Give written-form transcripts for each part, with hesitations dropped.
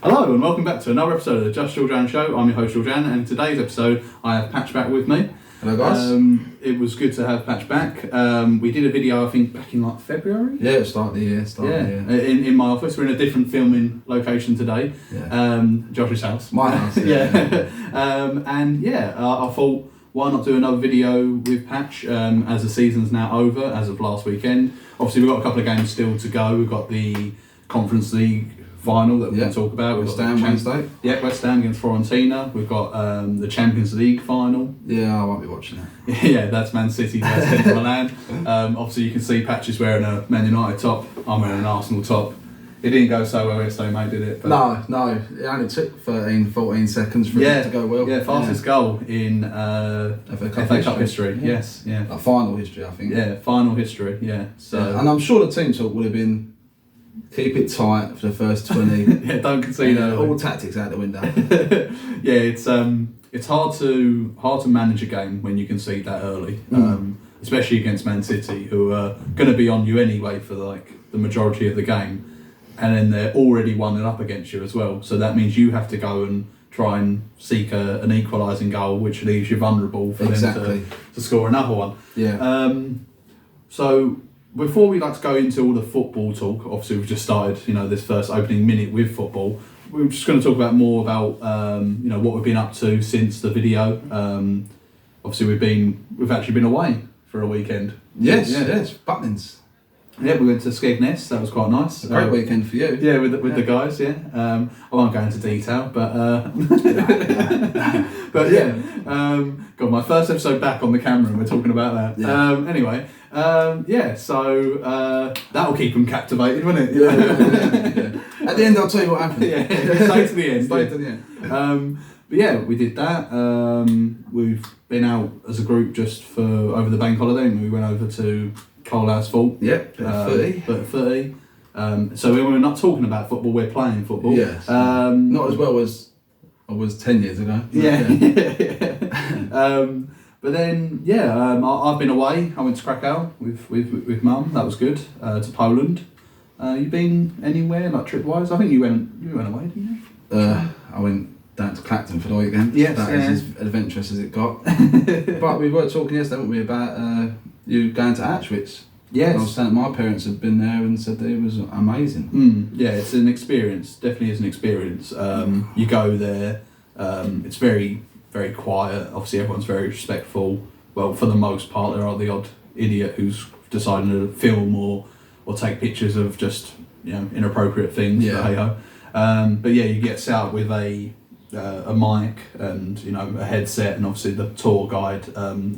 Hello and welcome back to another episode of the Just Georgian Show. I'm your host Georgian, and in today's episode I have Patch back with me. Hello guys. It was good to have Patch back. We did a video I think back in like February? Yeah, start the year. In my office. We're in a different filming location today. Yeah. Josh's house. My house. I thought why not do another video with Patch as the season's now over as of last weekend. Obviously we've got a couple of games still to go. We've got the Conference League final that we can talk about. West Ham Wednesday. Yeah, West Ham against Fiorentina. We've got the Champions League final. Yeah, I won't be watching that. Yeah, that's Man City versus Inter Milan. Obviously you can see Patch is wearing a Man United top. I'm wearing an Arsenal top. It didn't go so well yesterday, mate, did it? But no. It only took 13-14 seconds for it to go well. Yeah, fastest goal in FA Cup history. Yeah. Yes, yeah. Like final history, I think. Yeah, final history, yeah. So and I'm sure the team talk would have been keep it tight for the first 20. Yeah, don't concede early. All tactics out the window. Yeah, it's hard to manage a game when you concede that early, especially against Man City, who are going to be on you anyway for like the majority of the game, and then they're already 1-0 up against you as well. So that means you have to go and try and seek an equalising goal, which leaves you vulnerable for them to score another one. Yeah. So before we like to go into all the football talk, obviously we've just started, this first opening minute with football. We're just going to talk about more about, what we've been up to since the video. Obviously we've actually been away for a weekend. Yes, Butlins. Yeah, we went to Skegness. That was quite nice. A great weekend for you. Yeah, with the guys. Yeah, I won't go into detail, but got my first episode back on the camera, and we're talking about that. Yeah. So that'll keep them captivated, won't it? Yeah. At the end, I'll tell you what happened. Yeah, stay to the end. Stay to the end. But yeah, we did that. We've been out as a group just for over the bank holiday, and we went over to Coalhouse Fort. Yeah, but 30. So when we're not talking about football, we're playing football. Yes. Not as well as I was 10 years ago. But then, I've been away. I went to Krakow with Mum. That was good. To Poland. You been anywhere like trip-wise? I think you went away, didn't you? I went down to Clacton for the weekend. Yes, that is as adventurous as it got. But we were talking yesterday, weren't we, about you going to Auschwitz. Yes. I was saying my parents had been there and said that it was amazing. Yeah, it's an experience. Definitely is an experience. You go there. It's very, very quiet. Obviously, everyone's very respectful. Well, for the most part, there are the odd idiot who's deciding to film or take pictures of just inappropriate things. Yeah. But hey-ho. But yeah, you get set up with a mic and a headset, and obviously the tour guide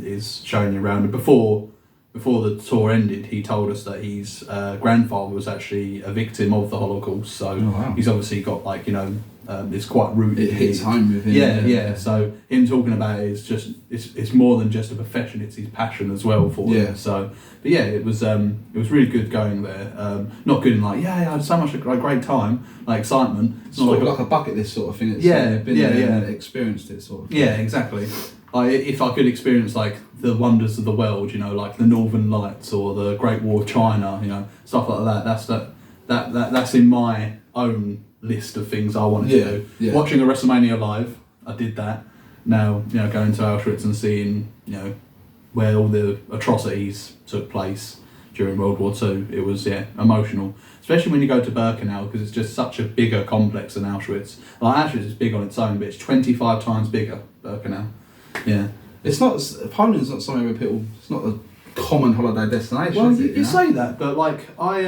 is showing you around. And before the tour ended, he told us that his grandfather was actually a victim of the Holocaust. So he's obviously got it's quite rooted. It hits home with him. Yeah. So him talking about it is just it's more than just a profession; it's his passion as well for it. So, but yeah, it was really good going there. Not good in I had so much a great time, like excitement. It's not like a bucket list sort of thing. It's been there and experienced it sort of thing. Yeah, exactly. If I could experience like the wonders of the world, like the Northern Lights or the Great Wall of China, stuff like that. That's in my own list of things I wanted to do. Yeah. Watching a WrestleMania live, I did that. Now, going to Auschwitz and seeing, where all the atrocities took place during World War II, it was emotional. Especially when you go to Birkenau, because it's just such a bigger complex than Auschwitz. Like Auschwitz is big on its own, but it's 25 times bigger, Birkenau. Yeah. It's not, Poland's not somewhere where people, it's not a common holiday destination. Well, you say that, but like I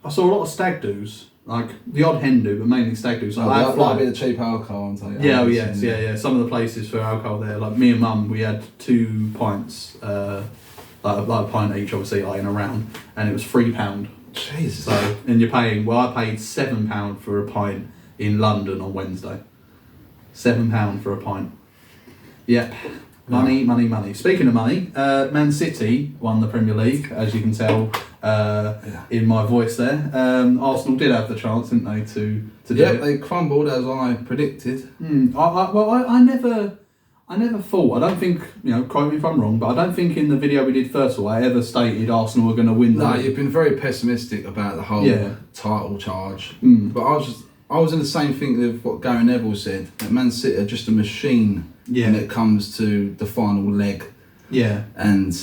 saw a lot of stag doos, like the odd hen do, but mainly stag doos. Like a bit of cheap alcohol and stuff. Yeah. Some of the places for alcohol there, like me and Mum, we had 2 pints, like a pint each, obviously, in a round, and it was £3. Jesus. So, and you're paying. Well, I paid £7 for a pint in London on Wednesday. £7 for a pint. Yep. Money. Speaking of money, Man City won the Premier League, as you can tell in my voice there. Arsenal did have the chance, didn't they, to do it? They crumbled as I predicted. I never thought, I don't think, quote me if I'm wrong, but I don't think in the video we did first of all I ever stated Arsenal were going to win the league. You've been very pessimistic about the whole title charge. Mm. But I was in the same thing with what Gary Neville said, that Man City are just a machine Yeah. when it comes to the final leg. Yeah. And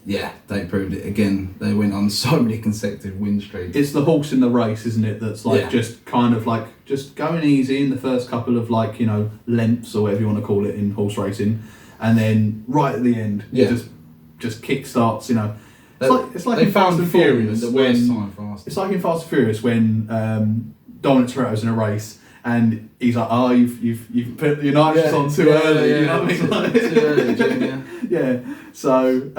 yeah, they proved it again. They went on so many consecutive win streaks. It's the horse in the race, isn't it? That's like just kind of like just going easy in the first couple of like, you know, lengths or whatever you want to call it in horse racing, and then right at the end, just kick starts. You know, it's like in Fast and Furious it's like in Fast and Furious when Dominic Toretto's in a race. And he's like, oh, you've put your nitrous on too early. You know what I mean? Like, too early, Jim, yeah. So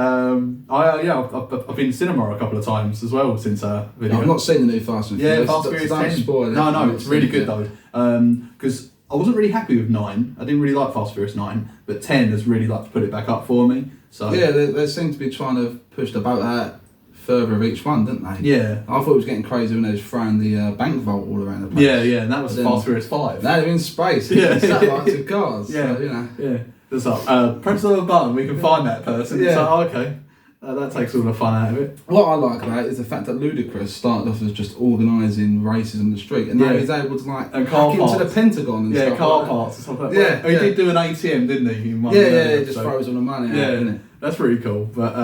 I've been to cinema a couple of times as well since video. I've not seen the new Fast and Furious. Yeah, Fast and Furious 10. Spoil it. No, it's really good though. Because I wasn't really happy with 9. I didn't really like Fast and Furious 9, but 10 has really like to put it back up for me. So yeah, they seem to be trying to push the boat out further of each one, didn't they? Yeah. I thought it was getting crazy when they was throwing the bank vault all around the place. Yeah, and that was Fast and Furious 5. They're in space. Yeah. Satellites of cars. Yeah. So, you know. Yeah. It's like, press the button, we can find that person. Yeah. It's like, oh, okay. That takes all the fun out of it. What I like about it is the fact that Ludacris started off as just organising races in the street, and now he's able to like and car hack parts. into the Pentagon and stuff car like parts and stuff like that. Yeah, He did do an ATM, didn't he? He just throws all the money out, didn't it? That's really cool. But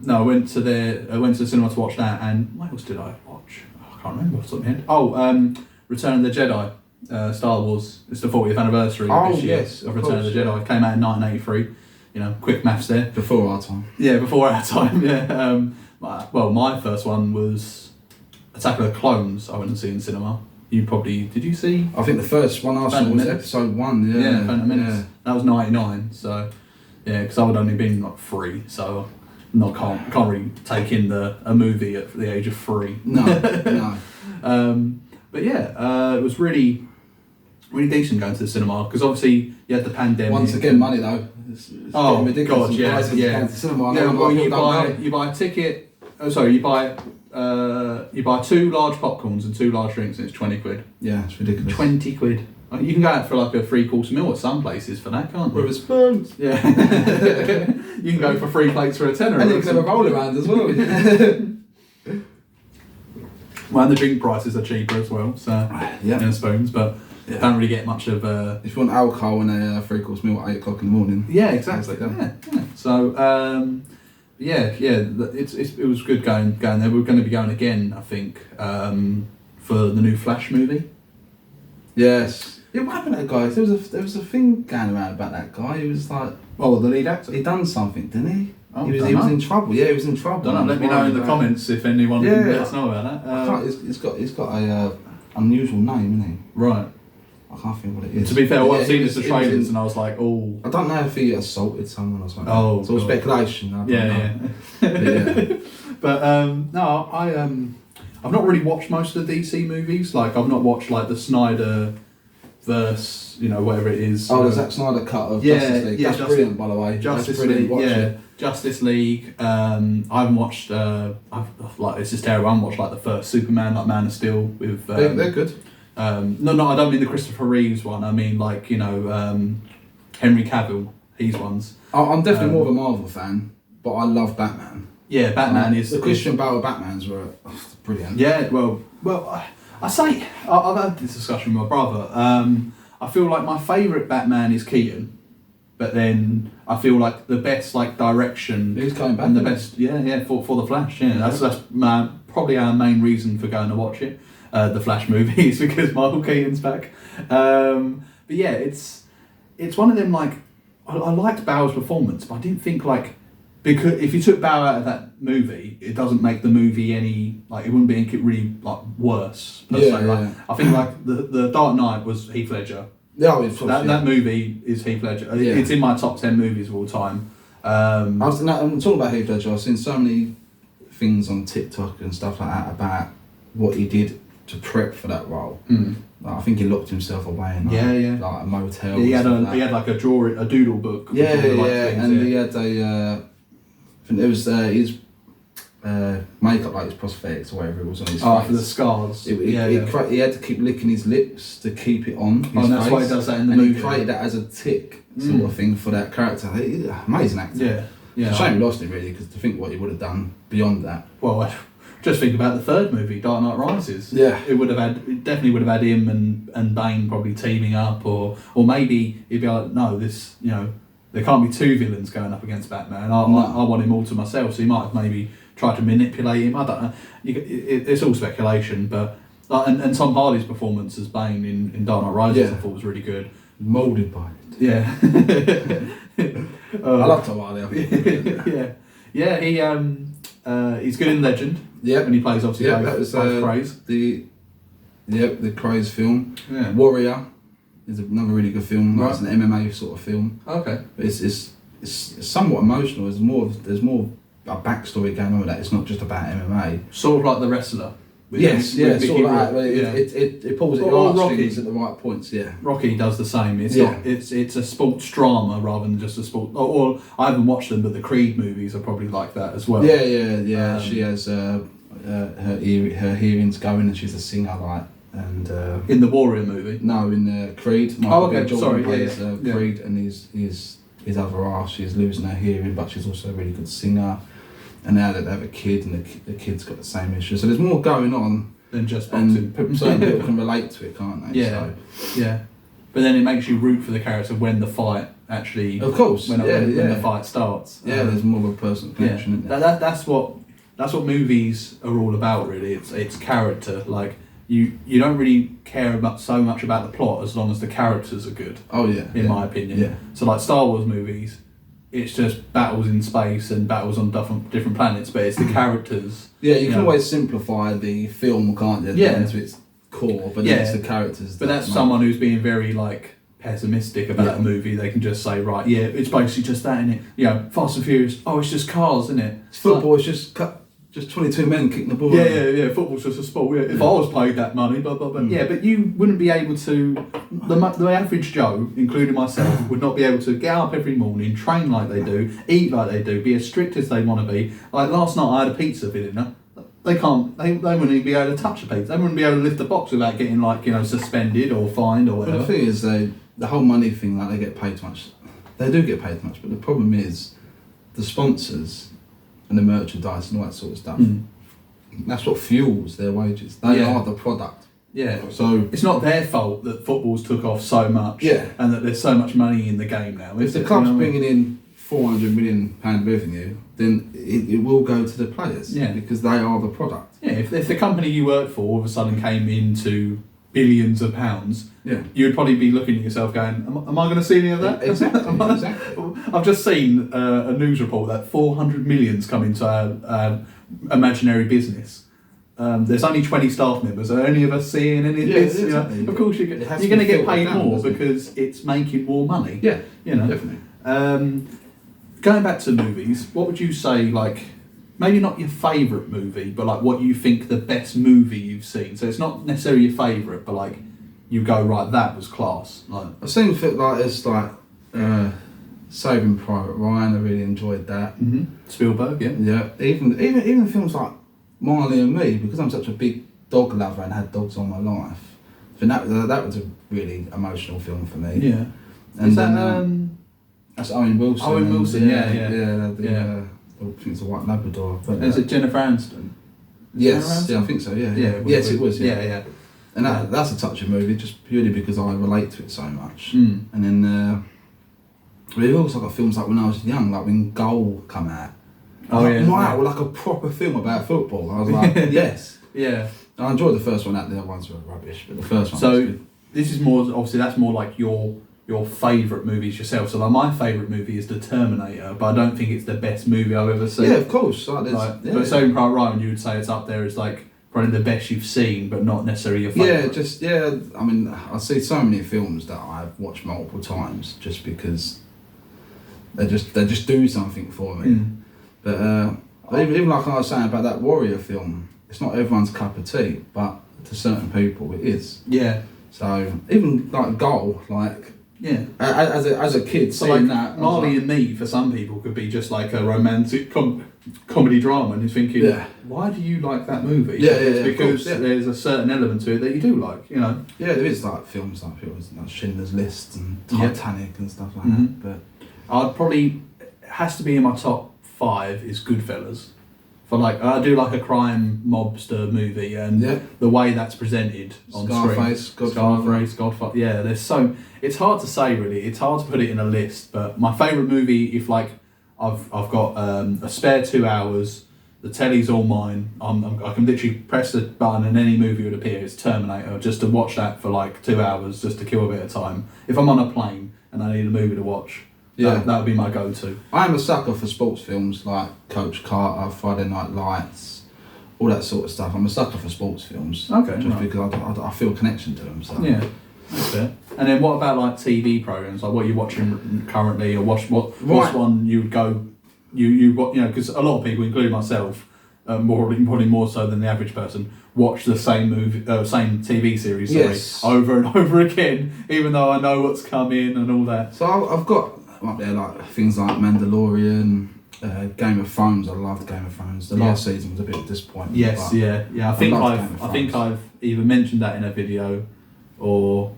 no, I went to the cinema to watch that, and what else did I watch? Oh, I can't remember off the top of my head. Oh, Return of the Jedi, Star Wars. It's the 40th anniversary this year of Return of the Jedi. It came out in 1983. You know, quick maths there. Before our time. Yeah, before our time. Yeah. My first one was Attack of the Clones. I went and see in cinema. You probably did. You see? I think the first one I saw was episode 1. Yeah, Phantom Menace. Yeah. That was 99. So yeah, because I would only been like 3, so can't really take in a movie at the age of 3. No. But yeah, it was really decent going to the cinema because obviously you had the pandemic. Once again, money though. It's oh ridiculous. God, yeah. To cinema. Well, you buy a ticket. Oh, sorry, you buy 2 large popcorns and 2 large drinks, and it's 20 quid. Yeah, it's ridiculous. 20 quid. You can go out for like a 3-course meal at some places for that, can't you? With a spoon. Yeah. You can go for 3 plates for a tenner. And you can have a roll around as well. Well, and the drink prices are cheaper as well, so and spoons, but don't really get much of. If you want alcohol and a 3-course meal at 8 o'clock in the morning. Yeah, exactly. Yeah. So it was good going there. We're going to be going again, I think, for the new Flash movie. Yes. Yeah, what happened to that guy? There was a thing going around about that guy. He was like, oh, the lead actor. He done something, didn't he? Oh, he was in trouble. Yeah, he was in trouble. Don't know. Let me know in the comments if anyone let us know about that. He's got a unusual name, isn't he? Right. I can't think what it is. To be fair, I've seen the trailers and I was like, oh. I don't know if he assaulted someone or something. Oh, it's all speculation. I don't know. But no, I've not really watched most of the DC movies. Like I've not watched like the Snyder verse, you know, whatever it is. Oh, the Zack Snyder cut of Justice League. That's brilliant, by the way. Justice League, Justice League. I haven't watched. This is terrible. I haven't watched like the first Superman, like Man of Steel with. They're good. No, I don't mean the Christopher Reeves one. I mean like Henry Cavill. He's ones. I'm definitely more of a Marvel fan, but I love Batman. Yeah, Batman is the Christian Bale Batmans were brilliant. Yeah, well, I've had this discussion with my brother. I feel like my favourite Batman is Keaton, but then I feel like the best like direction. He's coming back. And the best, for the Flash. Yeah, that's probably our main reason for going to watch it. The Flash movie is because Michael Keaton's back. But yeah, it's one of them like I liked Bale's performance, but I didn't think like. Because if you took Bale out of that movie, it doesn't make the movie any like it wouldn't make it really like worse. Per se. Like, I think like the Dark Knight was Heath Ledger. Yeah, that movie is Heath Ledger. Yeah. It's in my top 10 movies of all time. I'm talking about Heath Ledger. I've seen so many things on TikTok and stuff like that about what he did to prep for that role. Like, I think he locked himself away in like a motel. Yeah, he had like a doodle book. Yeah, and he had a. I think there was his makeup, like his prosthetics or whatever it was on his face. Oh, for the scars. He had to keep licking his lips to keep it on his face. That's why he does that in the and movie. He created that as a tick sort of thing for that character. Amazing actor. Yeah. It's a shame we lost him really, because to think what he would have done beyond that. Well, just think about the third movie, Dark Knight Rises. Yeah. It definitely would have had him and Bane probably teaming up, or maybe he'd be like, no, this, there can't be two villains going up against Batman. I want him all to myself. So he might have maybe tried to manipulate him. I don't know. It's all speculation, but and Tom Hardy's performance as Bane in Dark Knight Rises, I thought was really good. Moulded by it. Yeah. I love Tom Hardy. Yeah. He's good in Legend. Yeah. And he plays obviously that was Craze. the Craze film. Yeah. Warrior is another really good film. Right. It's an MMA sort of film. Okay. But it's somewhat emotional. There's more a backstory going on with that. It's not just about MMA. Sort of like The Wrestler. Sort of like it pulls at your heartstrings at the right points. Yeah. Rocky does the same. It's not. It's a sports drama rather than just a sport. Or I haven't watched them, but the Creed movies are probably like that as well. Yeah. She has her hearing's going, and she's a singer, and in the Warrior movie. No, in Creed. Jordan plays Creed, and his other half. She's losing her hearing, but she's also a really good singer. And now that they have a kid, and the kid's got the same issue, so there's more going on than just boxing. And certain people can relate to it, can't they? Yeah, yeah. But then it makes you root for the character when the fight actually. Of course. When the fight starts. Yeah, there's more of a personal connection. Isn't there? That's what movies are all about. Really, it's character. Like you don't really care about so much about the plot as long as the characters are good. Oh yeah. In my opinion. Yeah. So like Star Wars movies. It's just battles in space and battles on different planets, but it's the characters. Yeah, you can always simplify the film, can't you? Down to its core, but it's the characters. But that's someone who's being very pessimistic about a movie. They can just say, right, it's basically just that, innit? Fast and Furious. Oh, it's just cars, isn't it? Football is just 22 men kicking the ball. Yeah. Football's just a sport. Yeah. If I was paid that money, blah blah blah. Yeah, but you wouldn't be able to. The average Joe, including myself, would not be able to get up every morning, train like they do, eat like they do, be as strict as they want to be. Like last night, I had a pizza for dinner. They can't. They wouldn't even be able to touch a pizza. They wouldn't be able to lift a box without getting suspended or fined or whatever. But the thing is, the whole money thing, they get paid too much. They do get paid too much, but the problem is the sponsors and the merchandise and all that sort of stuff. That's what fuels their wages. They are the product. Yeah. So it's not their fault that football's took off so much. Yeah. And that there's so much money in the game now. If the club's bringing in £400 million revenue, then it will go to the players. Yeah. Because they are the product. Yeah. If the company you work for all of a sudden came into billions of pounds, you would probably be looking at yourself going, am I going to see any of that? Exactly. I've just seen a news report that 400 million's come into our imaginary business. There's only 20 staff members. Are any of us seeing any of this? Exactly. Of course, you're going to get paid more because it's making more money. Yeah, definitely. Going back to movies, what would you say, maybe not your favourite movie, but what you think the best movie you've seen? So it's not necessarily your favourite, but you go, right, that was class. I've seen Saving Private Ryan. I really enjoyed that. Mm-hmm. Spielberg, yeah. Yeah, even films like Marley and Me, because I'm such a big dog lover and had dogs all my life. I think that was a really emotional film for me. Yeah. And is then that's Owen Wilson. Owen Wilson, yeah. I think it's a White Labrador. But, is it Jennifer Aniston? Yes, I think so. Yeah. Yes, it was. Yeah. And that's a touching movie, just purely because I relate to it so much. Mm. And then we've also got films like when I was young, like when Goal come out. Wow, like a proper film about football. I was like, yes. Yeah. I enjoyed the first one. The other ones were rubbish, but the first one. So was good. This is more obviously that's more like your favourite movies yourself. So my favourite movie is The Terminator, but I don't think it's the best movie I've ever seen. Yeah, of course. But Saving Private Ryan, you would say it's up there as probably the best you've seen, but not necessarily your favourite. I mean, I see so many films that I've watched multiple times just because they just do something for me. Mm. But even like I was saying about that Warrior film, it's not everyone's cup of tea, but to certain people it is. Yeah. So even Goal, as a kid, so seeing that Marley and Me for some people could be just like a romantic comedy drama, and you're thinking, why do you like that movie? It's because there's a certain element to it that you do like, Yeah, there is films like Schindler's List and Titanic and stuff like that. But I'd probably has to be in my top 5 is Goodfellas. for like I do like a crime mobster movie, and the way that's presented on screen. Scarface, Godfather. Yeah, there's so it's hard to say really. It's hard to put it in a list. But my favourite movie, if like I've got a spare 2 hours, the telly's all mine. I can literally press the button and any movie would appear. It's Terminator. Just to watch that for like 2 hours, just to kill a bit of time. If I'm on a plane and I need a movie to watch. That would be my go-to. I am a sucker for sports films like Coach Carter, Friday Night Lights, all that sort of stuff. I'm a sucker for sports films. Okay. Just because I feel a connection to them. So. Yeah, that's fair. And then what about like TV programs? Like what you're watching currently, or what's one you would go, because a lot of people, including myself, probably more so than the average person, watch the same same TV series, over and over again, even though I know what's coming and all that. So I've got up there like things like Mandalorian, Game of Thrones. I loved Game of Thrones. The last season was a bit disappointing. Yes, yeah. I think I've either mentioned that in a video, or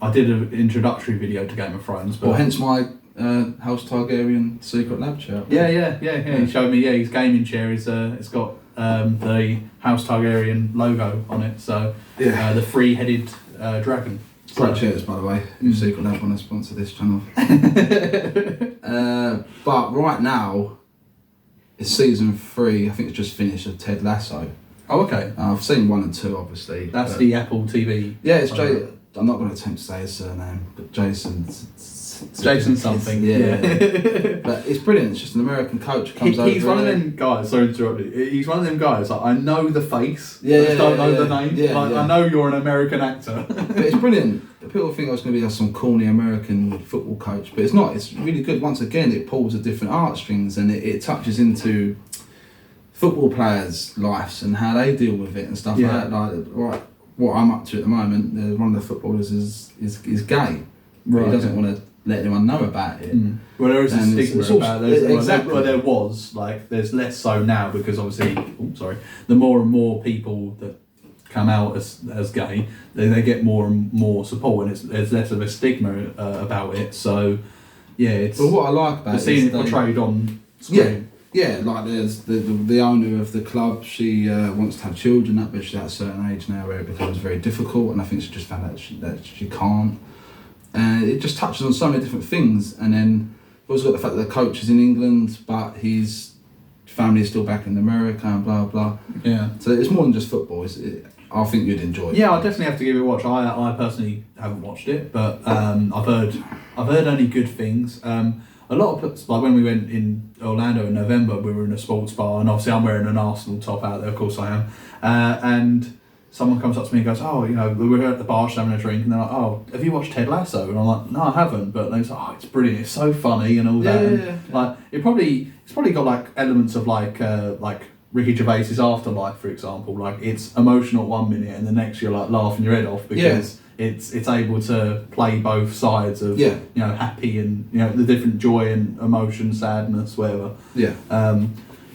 I did an introductory video to Game of Thrones. But hence my House Targaryen Secret Lab chair. Yeah. He showed me. Yeah, his gaming chair is it's got the House Targaryen logo on it. So the three-headed dragon. Great chairs, by the way. Secret Lab want to sponsor this channel. But right now, it's season 3. I think it's just finished of Ted Lasso. Oh, okay. I've seen 1 and 2, obviously. That's the Apple TV. Yeah, it's I'm not going to attempt to say his surname, but Jason something. Yeah. But it's brilliant. It's just an American coach comes over. He's one of them guys. Sorry to interrupt you. He's one of them guys. Like, I know the face. I just don't know the name. I know you're an American actor. But it's brilliant. People think I was going to be like some corny American football coach, but it's not. It's really good. Once again, it pulls at different heartstrings and it touches into football players' lives and how they deal with it and stuff like that. Like, what I'm up to at the moment, one of the footballers is gay. Right. He doesn't want to let anyone know about it. Well, there is a stigma about it. Exactly. Well, there was. Like, there's less so now because obviously, the more and more people that come out as gay, they get more and more support, and there's less of a stigma about it. So, it's. But what I like about seeing it portrayed on screen. Yeah, like there's the owner of the club. She wants to have children, but she's at a certain age now where it becomes very difficult, and I think she just found out that she can't. And it just touches on so many different things. And then we've also got the fact that the coach is in England, but his family is still back in America and blah blah. Yeah. So it's more than just football. I think you'd enjoy it. Yeah, I definitely have to give it a watch. I personally haven't watched it, but I've heard only good things. A lot of, like when we went in Orlando in November, we were in a sports bar, and obviously I'm wearing an Arsenal top out there, of course I am, and someone comes up to me and goes, oh, we're at the bar just having a drink, and they're like, oh, have you watched Ted Lasso? And I'm like, no, I haven't, but they say, oh, it's brilliant, it's so funny and all that. And like, it's probably got like elements of like Ricky Gervais's Afterlife, for example. Like, it's emotional 1 minute and the next you're like laughing your head off because it's able to play both sides of happy and the different joy and emotion, sadness, whatever.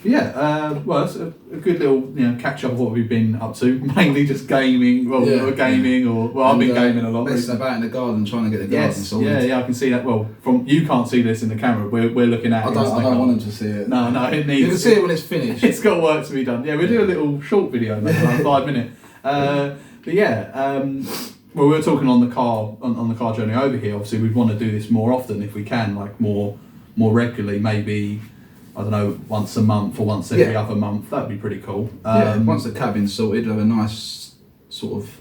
Well, it's a good little catch up of what we've been up to. Mainly just gaming. I've been gaming a lot. Messing about in the garden, trying to get the garden sorted. Yeah, I can see that. Well, you can't see this in the camera. We're looking at it. I don't want them to see it. No, it needs. You can see it when it's finished. It's got work to be done. Yeah, we'll do a little short video, like 5 minutes. Well, we were talking on the car journey over here. Obviously, we'd want to do this more often if we can, like more regularly. Maybe, I don't know, once a month or once every other month. That'd be pretty cool. Once the cabin's sorted, have a nice sort of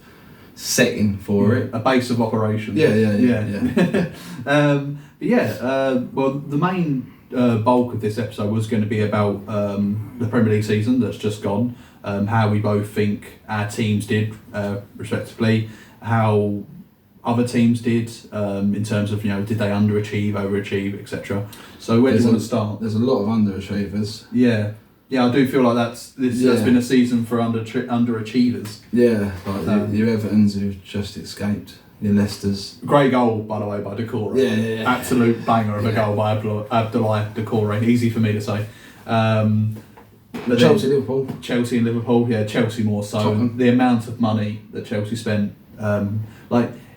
setting for it. A base of operations. Yeah. Well, the main bulk of this episode was going to be about the Premier League season that's just gone. How we both think our teams did, respectively. How other teams did in terms of did they underachieve, overachieve, etc. So where do you want to start? There's a lot of underachievers. Yeah, I do feel like that's been a season for underachievers. Yeah, like your Evertons who've just escaped, your Leicesters. Great goal, by the way, by Decore. Yeah. Absolute banger of a goal by Abdoulaye Decore. Easy for me to say. But Chelsea and Liverpool. Yeah, Chelsea more so. Tottenham. The amount of money that Chelsea spent,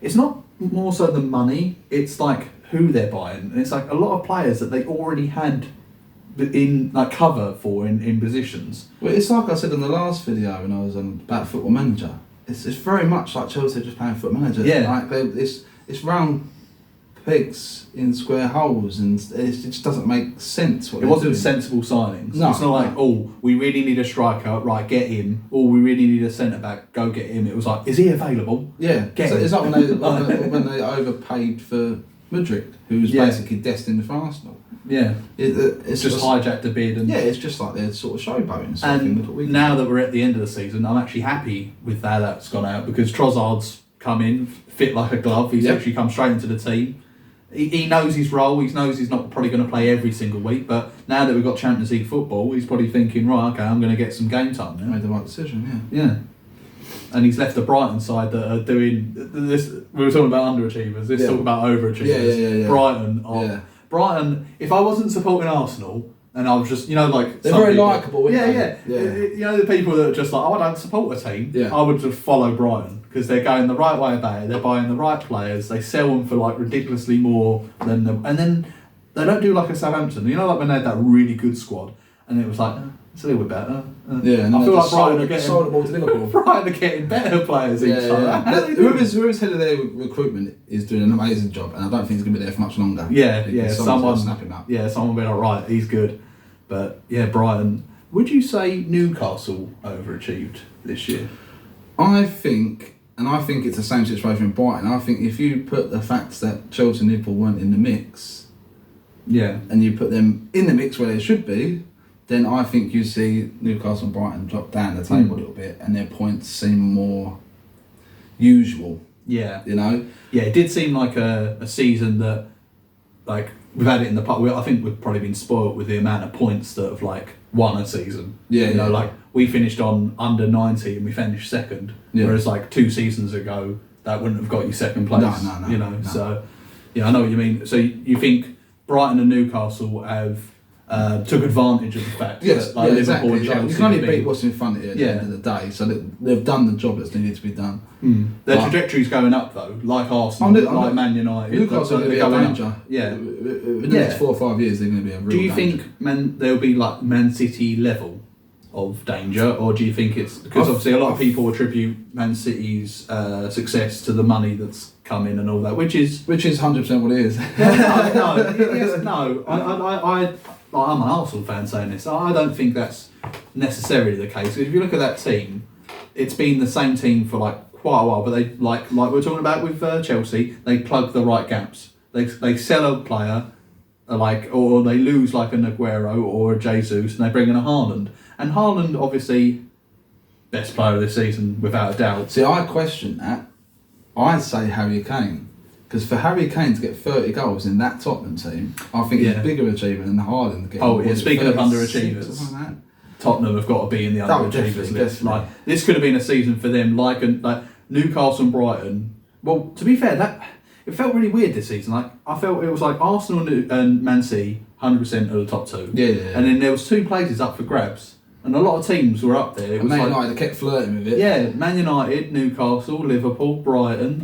it's not more so the money, it's like who they're buying. And it's like a lot of players that they already had in like cover for in positions. Well, it's like I said in the last video when I was on about Football Manager. It's very much like Chelsea just playing Football Manager. Yeah. Like it's round pegs in square holes, and it just doesn't make sense. It wasn't sensible signings. No, it's not like, oh, we really need a striker, right, get him. Or we really need a centre back, go get him. It was like, is he available? Yeah, get him. It's like when they overpaid for Mudryk, who was basically destined for Arsenal. Yeah, it's just hijacked a bid. And it's just like they're sort of showboating. And now that we're at the end of the season, I'm actually happy with how that's gone out, because Trossard's come in, fit like a glove. He's actually come straight into the team. He knows his role. He knows he's not probably going to play every single week, but now that we've got Champions League football, he's probably thinking, right, okay, I'm going to get some game time now. Made the right decision, yeah. And he's left the Brighton side that are doing this. We were talking about underachievers. Let's talk about overachievers. Brighton. Brighton. If I wasn't supporting Arsenal and I was just, like they're very likeable. Yeah. The people that are just like, I don't support a team. Yeah. I would just follow Brighton because they're going the right way about it. They're buying the right players. They sell them for like ridiculously more than them, and then they don't do like a Southampton. Like when they had that really good squad, and it was like. It's a little bit better. And I feel like Brighton sold the ball to Liverpool. Brighton are getting better players each time. Whoever's head of their recruitment is doing an amazing job, and I don't think he's going to be there for much longer. Someone snap him up. Someone will be like, right, he's good. But Brighton. Would you say Newcastle overachieved this year? I think it's the same situation with Brighton. I think if you put the fact that Chelsea and Liverpool weren't in the mix, and you put them in the mix where they should be, then I think you see Newcastle and Brighton drop down the table a little bit, and their points seem more usual. Yeah. Yeah, it did seem like a season that, like, we've had it in the past. I think we've probably been spoilt with the amount of points that have, like, won a season. Like, we finished on under 90 and we finished second. Yeah. Whereas, like, 2 seasons ago, that wouldn't have got you second place. No. So, I know what you mean. So you think Brighton and Newcastle have... took advantage of the fact that Liverpool exactly. and Chelsea... You can only beat what's in front of you at the end of the day, so they've done the job that's needed to be done. Their trajectory's going up though, like Arsenal, like Man United. Newcastle are going to be a danger. In the next 4 or 5 years they're going to be a real danger. Do you think they'll be like Man City level of danger, or do you think it's... Because obviously a lot of people attribute Man City's success to the money that's come in and all that, which is 100% what it is. I'm an Arsenal fan saying this. I don't think that's necessarily the case. If you look at that team, it's been the same team for like quite a while. But they like we're talking about with Chelsea, they plug the right gaps. They sell a player, or they lose like an Aguero or a Jesus, and they bring in a Haaland. And Haaland, obviously, best player of this season without a doubt. See, I question that. I'd say Harry Kane. Because for Harry Kane to get 30 goals in that Tottenham team, I think it's a bigger achievement than Haaland getting. Speaking of underachievers, Tottenham have got to be in the underachievers list. Like, this could have been a season for them, like Newcastle and Brighton. Well, to be fair, it felt really weird this season. Like, I felt it was like Arsenal and Man City, 100% of the top 2. Yeah. And then there was 2 places up for grabs. And a lot of teams were up there. Man United kept flirting with it. Yeah, Man United, Newcastle, Liverpool, Brighton,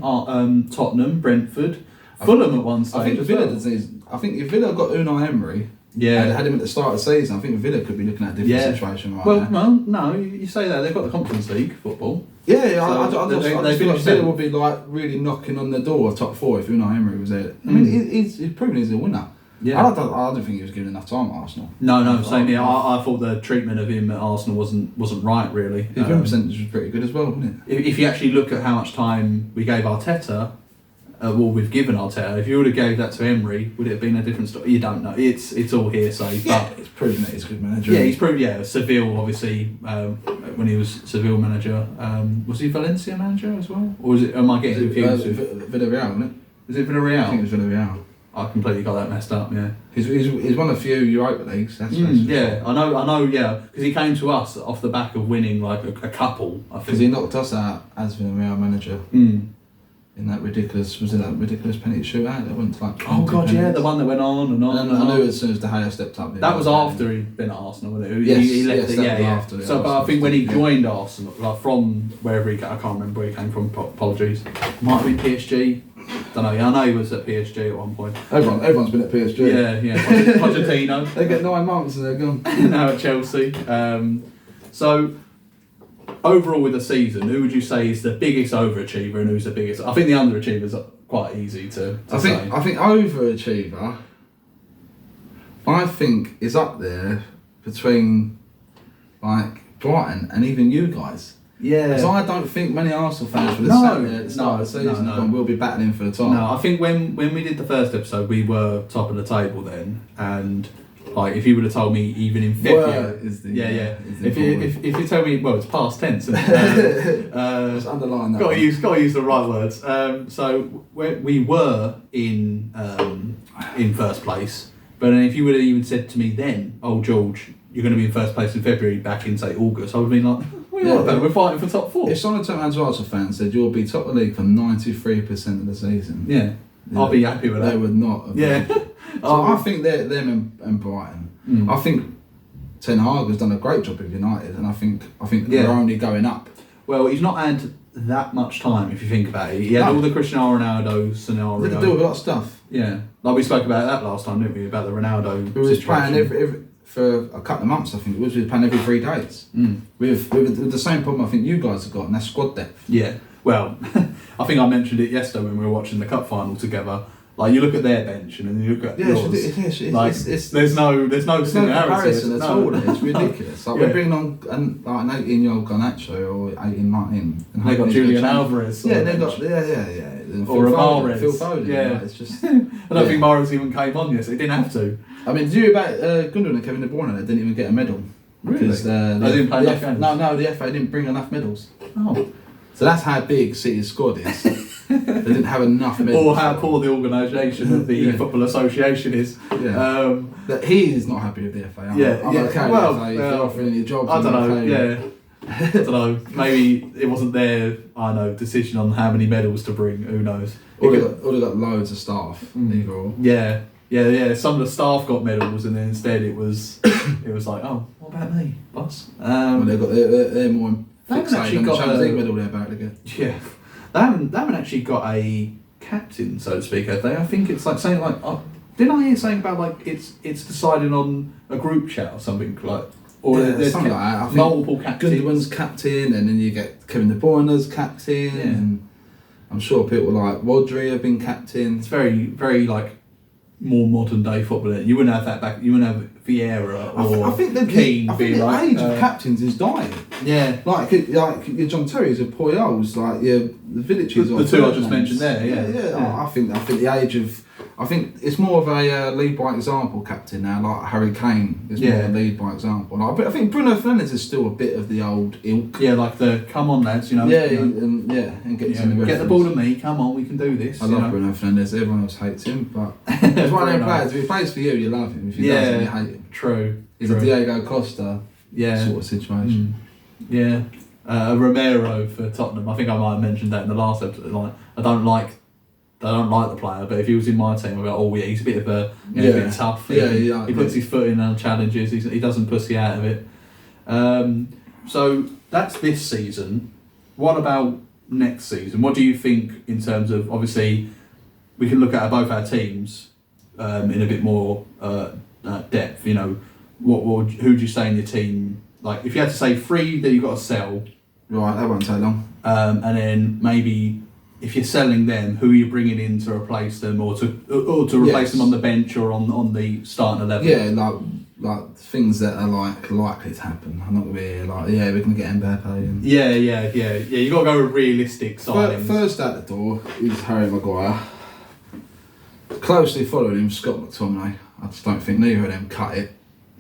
Tottenham, Brentford, Fulham at one stage. I think if Villa got Unai Emery, and had him at the start of the season, I think Villa could be looking at a different situation right now. Well, no, you say that they've got the Conference League football. I just feel like Villa would be like really knocking on the door of top 4 if Unai Emery was there. I mean, he's proven he's a winner. Yeah. I don't think he was given enough time at Arsenal. No, same here. I thought the treatment of him at Arsenal wasn't right, really. His win percentage was pretty good as well, wasn't it? If you actually look at how much time we gave Arteta, we've given Arteta, if you would have gave that to Emery, would it have been a different story? You don't know. It's all hearsay. Yeah, it's proven that he's a good manager. Yeah, he's proven. Yeah, Seville, obviously, when he was Seville manager. Was he Valencia manager as well? Or am I getting confused? Villarreal, wasn't it? Was it Villarreal? I think it was Villarreal. I completely got that messed up. Yeah, he's won a few Europa leagues. That's yeah, I know. Yeah, because he came to us off the back of winning like a couple. I think because he knocked us out as Villarreal manager in that ridiculous penalty shootout that went to like. Oh God, yeah, the one that went on and on. And I knew as soon as De Gea stepped up. That was after he'd been at Arsenal, wasn't it? Yes, he left it. Yeah. After so, but I think when he joined Arsenal, like from wherever I can't remember where he came from. Apologies. Might have been PSG. don't know. I know he was at PSG at one point. Everyone's been at PSG. Yeah. Pochettino. They get 9 months and they're gone. Now at Chelsea. So overall with the season, who would you say is the biggest overachiever and who's the biggest? I think the underachievers are quite easy to say. I think overachiever, I think, is up there between like Brighton and even you guys. Yeah. Because I don't think many Arsenal fans would have sat there at the start of the season and we'll be battling for the top. No, I think when we did the first episode, we were top of the table then, and like if you would have told me even in February, if you told me, well, it's past tense. Just underline that. Got to use the right words. So we were in first place, but then if you would have even said to me then, "Oh George, you're going to be in first place in February," back in say August, I would have been like, we're fighting for top 4. If someone turned around to Arsenal fans and said you'll be top of the league for 93% of the season, I'll be happy with that. They would not have been. So I think them and Brighton. I think Ten Hag has done a great job with United, and I think they're only going up. Well, he's not had that much time if you think about it. He had all the Cristiano Ronaldo scenario. They do a lot of stuff. Yeah, like we spoke about that last time, didn't we? About the Ronaldo. Who was playing for a couple of months, I think it was. We were playing every 3 days. With the same problem I think you guys have got, and that's squad depth. Yeah. Well, I think I mentioned it yesterday when we were watching the cup final together. Like you look at their bench and then you look at yours. There's no comparison at all. It's ridiculous. Like we're bringing on an 18-year-old Garnacho or 18-19. And they got Julian Alvarez. Yeah, they got or Mahrez. Phil Foden. Yeah, it's just. I don't think Mahrez even came on yesterday. He didn't have to. I mean, did you hear about Gundogan and Kevin De Bruyne? They didn't even get a medal. Really? Because they didn't play enough games. No, the FA didn't bring enough medals. Oh. So that's how big City's squad is. They didn't have enough medals. Or how poor the organisation of the Football Association is. Yeah. That he is not happy with the FA. I'm okay with the FA if they're offering any jobs. I don't know, I don't know. Maybe it wasn't their, decision on how many medals to bring. Who knows? Or they got loads of staff. Either or. Yeah. Some of the staff got medals, and then instead it was like, oh, what about me, boss? Well, they're more fixated on the Champions League medal they're about to get. Yeah, they haven't actually got a captain, so to speak, have they? I think it's like saying like, didn't I hear saying about like it's decided on a group chat or something like. Or there's something like that. I think multiple captains. Gundogan's captain, and then you get Kevin De Bruyne's captain, and I'm sure people like Rodri have been captain. It's very, very like more modern day football. You wouldn't have that back. You wouldn't have Vieira or I think the Keane. I think the age of captains is dying. Yeah, like your John Terry's, your Puyols, like the Villages. The two I just mentioned there. Yeah. I think the age of. I think it's more of a lead by example captain now, like Harry Kane is more a lead by example. Like, I think Bruno Fernandes is still a bit of the old ilk. Yeah, like the come on lads, and get in the get the ball to me. Come on, we can do this. I love Bruno Fernandes. Everyone else hates him, but it's one of them players. If he plays for you, you love him. If he doesn't, you hate him. True. He's a Diego Costa sort of situation. Yeah, Romero for Tottenham. I think I might have mentioned that in the last episode. Like, I don't like the player, but if he was in my team, I'd go, he's a bit of a bit tough. He puts his foot in on challenges. He doesn't pussy out of it. So that's this season. What about next season? What do you think in terms of, obviously, we can look at both our teams in a bit more depth. Who would you say in your team? Like, if you had to say 3 that you've got to sell, right, that won't take long. And then maybe, if you're selling them, who are you bringing in to replace them, or to replace them on the bench or on the starting 11? Yeah, like things that are like likely to happen. I'm not gonna be like, we're gonna get Mbappe. And Yeah. You got to go with realistic signings. First out the door is Harry Maguire. Closely following him, Scott McTominay. I just don't think neither of them cut it.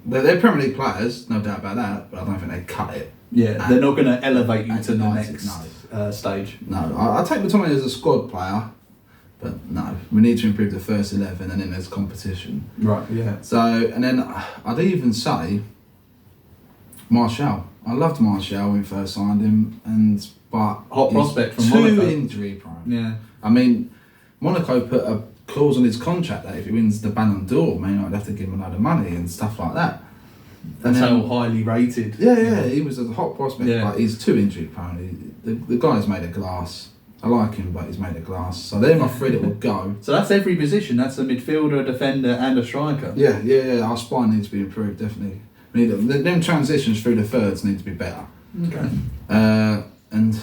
They're Premier League players, no doubt about that, but I don't think they cut it. Yeah, they're not going to elevate you to the next stage. No, I take McTominay as a squad player, but no, we need to improve the first 11 and then there's competition. Right, yeah. So, and then I'd even say Martial. I loved Martial when we first signed him, but hot prospect from Monaco. Too injury prone. Yeah. I mean, Monaco put a clause on his contract that if he wins the Ballon d'Or, I'd have to give him a load of money and stuff like that. That's how highly rated. Yeah, he was a hot prospect, but he's too injury prone. The guy's made of glass. I like him, but he's made of glass. So they're my three that will go. So that's every position. That's a midfielder, a defender, and a striker. Yeah. Our spine needs to be improved, definitely. Them transitions through the thirds need to be better. Okay. And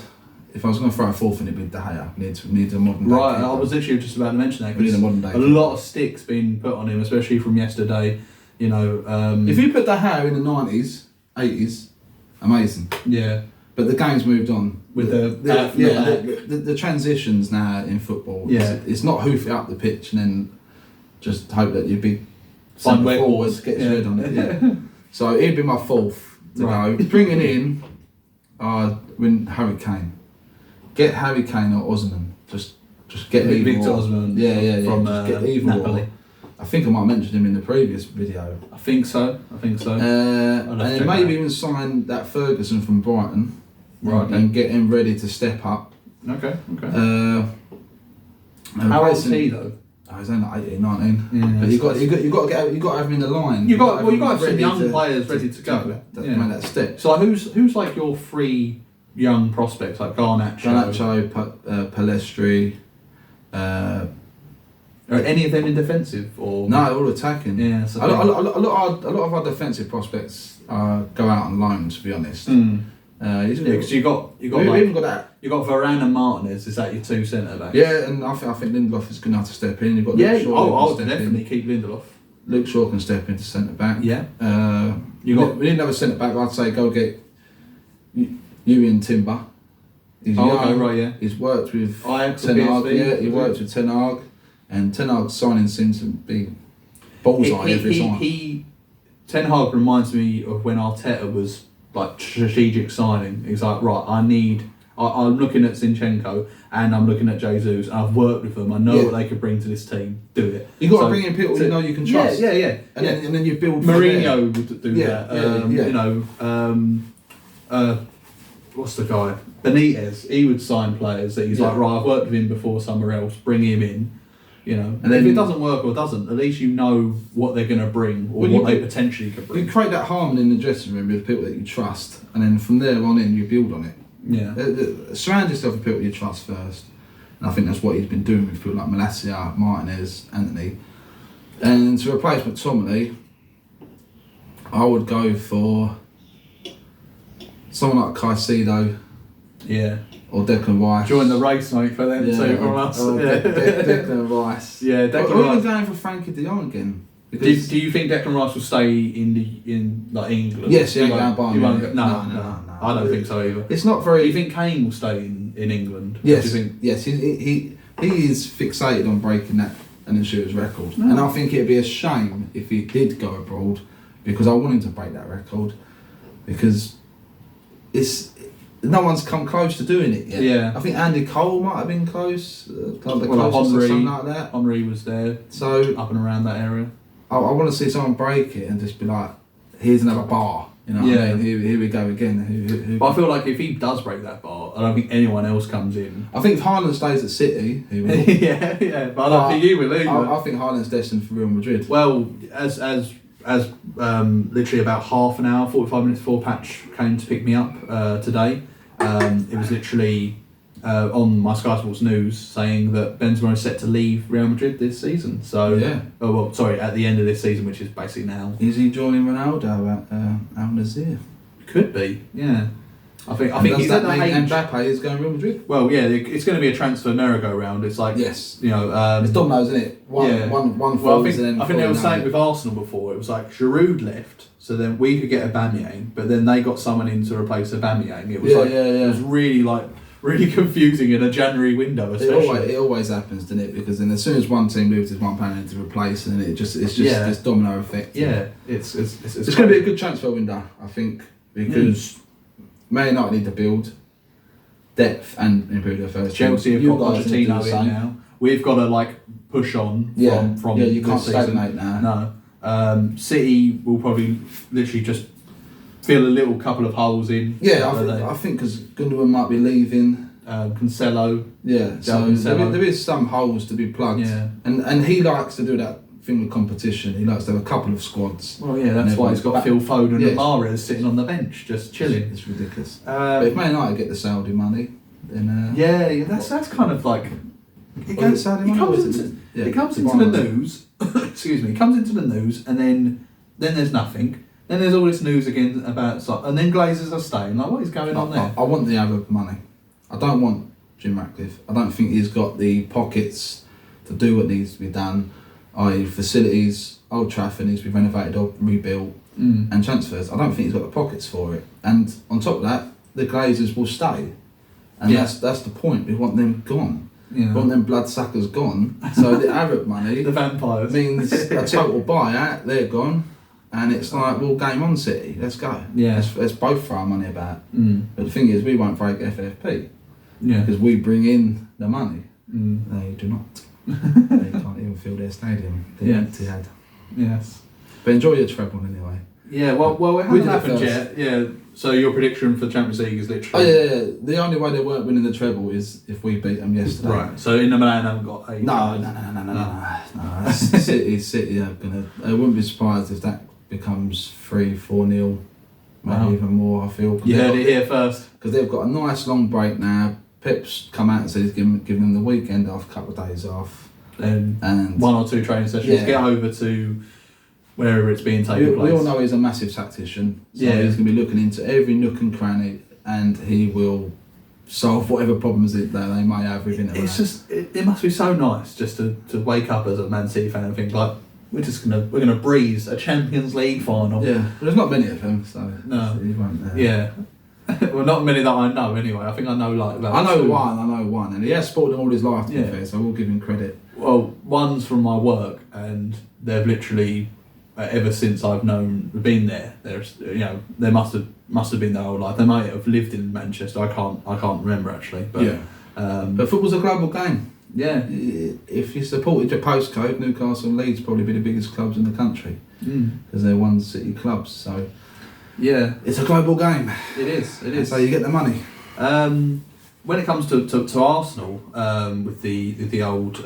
if I was going to throw a fourth in, it'd be De Gea. Need a modern day. Right, I was literally just about to mention that. We need a modern day. A lot of sticks being put on him, especially from yesterday. You know, if you put De Gea in the 90s, 80s, amazing. Yeah. But the game's moved on. With the transitions now in football. Yeah. It's not hoof it up the pitch and then just hope that your big Find centre forward gets rid on it. Yeah. So he'd be my fourth to go. Bringing in, when Harry Kane. Get Harry Kane or Osman. Just get either Victor or. Osman. Yeah. From just get either Napoli. or. I think I might have mentioned him in the previous video. I think so. And then maybe even sign that Ferguson from Brighton. Right. And get him ready to step up. Okay. How old is he though? He's only like 18, 19. Yeah, but you got to have him in the line. You got to have some young players ready to go. Make that step. So who's like your three young prospects, like Garnacho, Pellistri. Are any of them in defensive or no? All attacking. Yeah. A lot of our defensive prospects go out on loan. To be honest. Because you got that. You got Varane and Martinez. Is that your two centre backs? Yeah, and I think Lindelof is good enough to step in. You've got Luke Shaw. I'll definitely keep Lindelof. Luke Shaw can step into centre back. Yeah. We didn't have a centre back. I'd say go get Ewan Timber. He's young. Okay, right, yeah. He's worked with Ajax, Ten Hag. PSV. Yeah, he worked with Ten Hag, and Ten Hag's signing seems to be bullseye every time. Ten Hag reminds me of when Arteta was like strategic signing. He's like, right, I'm looking at Zinchenko and I'm looking at Jesus, and I've worked with them. I know what they could bring to this team. Do it. You got to bring in people you know you can trust. Yeah. And then you build. Mourinho would do that. Yeah. You know, what's the guy? Benitez. He would sign players that he's like, right, I've worked with him before somewhere else. Bring him in. You know, and if it doesn't work or doesn't, at least you know what they're going to bring or what they potentially could bring. You create that harmony in the dressing room with people that you trust, and then from there on in, you build on it. Yeah. Surround yourself with people you trust first, and I think that's what he's been doing with people like Malacia, Martinez, Anthony. And to replace McTominay, I would go for someone like Caicedo. Yeah. Or Declan Rice. Join the race, mate, for them two from us. Declan Rice. Yeah, Declan Rice. Or even going for Frankie de Jong again. Do you think Declan Rice will stay in England? Yes, he ain't going to Bayern. No, I don't think so either. It's not very. Do you think Kane will stay in England? Yes. Do you think? Yes, he is fixated on breaking that Iniestro's record, and I think it'd be a shame if he did go abroad, because I want him to break that record, because no one's come close to doing it yet. Yeah. I think Andy Cole might have been close. Henry, something like that. Henry was there. So up and around that area. I want to see someone break it and just be like, here's another bar. You know what I mean? Here we go again. But I feel like if he does break that bar, I don't think anyone else comes in. I think if Haaland stays at City, he will. yeah. But I don't think he will either. I think Haaland's destined for Real Madrid. Well, as literally about half an hour, 45 minutes before Patch came to pick me up today, it was literally on my Sky Sports News saying that Benzema is set to leave Real Madrid this season. So, at the end of this season, which is basically now. Is he joining Ronaldo at Al Nassr? Could be, yeah. I think he's at the age. Mbappe is going Real Madrid. Well, yeah, it's going to be a transfer merry-go-round. It's like yes, you know, it's dominoes, isn't it? One falls, I think they were saying with Arsenal before. It was like Giroud left, so then we could get Aubameyang, but then they got someone in to replace Aubameyang. It was it was really confusing in a January window, especially. It always happens, doesn't it? Because then as soon as one team loses one player to replace, and it's just this domino effect. Yeah, it's going to be a good transfer window, I think, because Man United need to build depth and improve their first. Chelsea have got Pochettino in now. We've got to push on from you can't stagnate now. No, City will probably literally just fill a little couple of holes in. Yeah, I think because Gundogan might be leaving. Cancelo. Yeah, so there is some holes to be plugged. Yeah. And he likes to do that thing with competition. He likes to have a couple of squads. Well, yeah, that's why he's got Phil Foden and Mahrez sitting on the bench, just chilling. It's ridiculous. But if Man United get the Saudi money, then that's kind of like it comes into the news. Excuse me, it comes into the news, and then there's nothing. Then there's all this news again about, and then Glazers are staying. Like, what is going on there? I want the Arab money. I don't want Jim Ratcliffe. I don't think he's got the pockets to do what needs to be done, i.e. facilities, Old Trafford needs to be renovated or rebuilt, and transfers. I don't think he's got the pockets for it. And on top of that, the Glazers will stay. And that's the point. We want them gone. Yeah. We want them bloodsuckers gone. So the Arab money... the vampires. ...means a total buyout. They're gone. And it's like, well, game on, City. Let's go. Yeah. Let's both throw our money about. But the thing is, we won't break FFP. Yeah. Because we bring in the money. They do not. They can't even fill their stadium. They're empty head. Yes. But enjoy your treble anyway. Yeah, well, it hasn't happened yet. Yeah. So your prediction for Champions League is literally... Oh, yeah. The only way they weren't winning the treble is if we beat them yesterday. Right. So Inter Milan haven't got a... No. City are going to... I wouldn't be surprised if that becomes 3-4-0, maybe even more, I feel. You heard it here first. Because they've got a nice long break now. Pep's come out and said he's giving them the weekend off, a couple of days off. And 1 or 2 training sessions. Get over to wherever it's being taken place. We all know he's a massive tactician. So he's going to be looking into every nook and cranny, and he will solve whatever problems that they may have within it. It's just, it must be so nice just to wake up as a Man City fan and think like, we're gonna breeze a Champions League final. Yeah, but there's not many of them, so no, you won't. Yeah, well, not many that I know anyway. I think I know like I know one, and he has sported all his life. To be fair, so I will give him credit. Well, one's from my work, and they've literally ever since I've been there. There's they must have been their whole life. They might have lived in Manchester. I can't remember actually. But but football's a global game. Yeah, if you supported your postcode, Newcastle and Leeds probably be the biggest clubs in the country because they're one city clubs. So yeah, it's a global game. It is. So you get the money. When it comes to Arsenal, with the old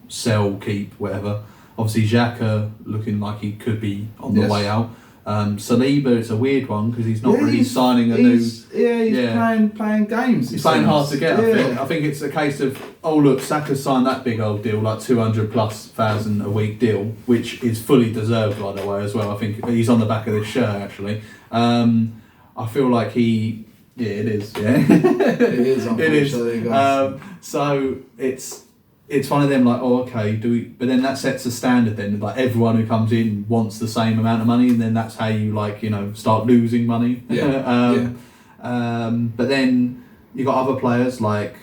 sell, keep, whatever. Obviously, Xhaka looking like he could be on the way out. Saliba, it's a weird one because he's not really signing a new... He's playing games. He's playing hard to get, I think it's a case of, oh look, Saka's signed that big old deal, like 200,000+ a week deal, which is fully deserved, by the way, as well. I think he's on the back of this shirt, actually. I feel like he... Yeah, it is, yeah. It is, unfortunately. It is. So it's one of them like, oh, okay, but then that sets a standard then, like everyone who comes in wants the same amount of money, and then that's how you start losing money. But then you got other players like,